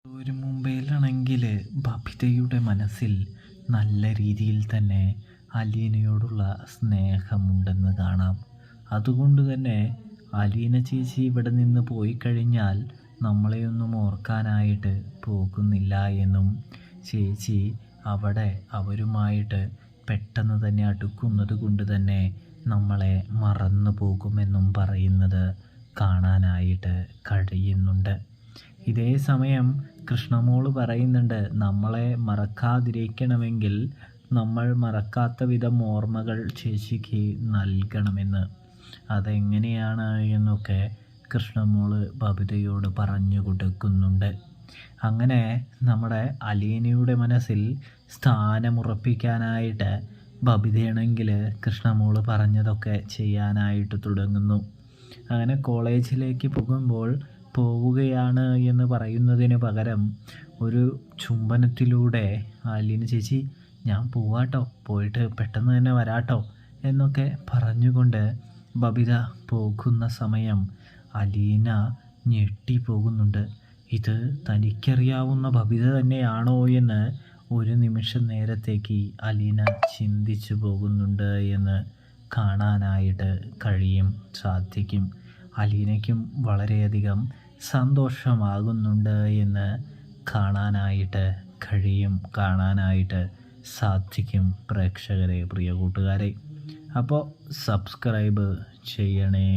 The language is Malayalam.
ഒരു മുംബൈയിലാണെങ്കിൽ ബബിതയുടെ മനസ്സിൽ നല്ല രീതിയിൽ തന്നെ അലീനയോടുള്ള സ്നേഹമുണ്ടെന്ന് കാണാം. അതുകൊണ്ട് തന്നെ അലീന ചേച്ചി ഇവിടെ നിന്ന് പോയി കഴിഞ്ഞാൽ നമ്മളെയൊന്നും ഓർക്കാനായിട്ട് പോകുന്നില്ല എന്നും ചേച്ചി അവിടെ അവരുമായിട്ട് പെട്ടെന്ന് തന്നെ അടുക്കുന്നത് കൊണ്ട് തന്നെ നമ്മളെ മറന്നു പോകുമെന്നും പറയുന്നത് കാണാനായിട്ട് കഴിയുന്നുണ്ട്. ഇതേ സമയം കൃഷ്ണമോള് പറയുന്നുണ്ട്, നമ്മളെ മറക്കാതിരിക്കണമെങ്കിൽ നമ്മൾ മറക്കാത്ത വിധം ഓർമ്മകൾ ചേച്ചിക്ക് നൽകണമെന്ന്. അതെങ്ങനെയാണ് എന്നൊക്കെ കൃഷ്ണമോള് ബബിതയോട് പറഞ്ഞു കൊടുക്കുന്നുണ്ട്. അങ്ങനെ നമ്മുടെ അലീനയുടെ മനസ്സിൽ സ്ഥാനമുറപ്പിക്കാനായിട്ട് ബബിതയാണെങ്കിൽ കൃഷ്ണമോള് പറഞ്ഞതൊക്കെ ചെയ്യാനായിട്ട് തുടങ്ങുന്നു. അങ്ങനെ കോളേജിലേക്ക് പോവുകയാണ് എന്ന് പറയുന്നതിന് പകരം ഒരു ചുംബനത്തിലൂടെ അലീന ചേച്ചി ഞാൻ പോവാട്ടോ, പോയിട്ട് പെട്ടെന്ന് തന്നെ വരാട്ടോ എന്നൊക്കെ പറഞ്ഞുകൊണ്ട് ബബിത പോകുന്ന സമയം അലീന ഞെട്ടിപ്പോകുന്നുണ്ട്. ഇത് തനിക്കറിയാവുന്ന ബബിത തന്നെയാണോ എന്ന് ഒരു നിമിഷ നേരത്തേക്ക് അലീന ചിന്തിച്ചു പോകുന്നുണ്ട് എന്ന് കാണാനായിട്ട് സാധിക്കും. അലീനയ്ക്കും വളരെയധികം സന്തോഷമാകുന്നുണ്ട് എന്ന് കാണാനായിട്ട് സാധിക്കും. പ്രേക്ഷകരെ, പ്രിയ കൂട്ടുകാരെ, അപ്പോൾ സബ്സ്ക്രൈബ് ചെയ്യണേ.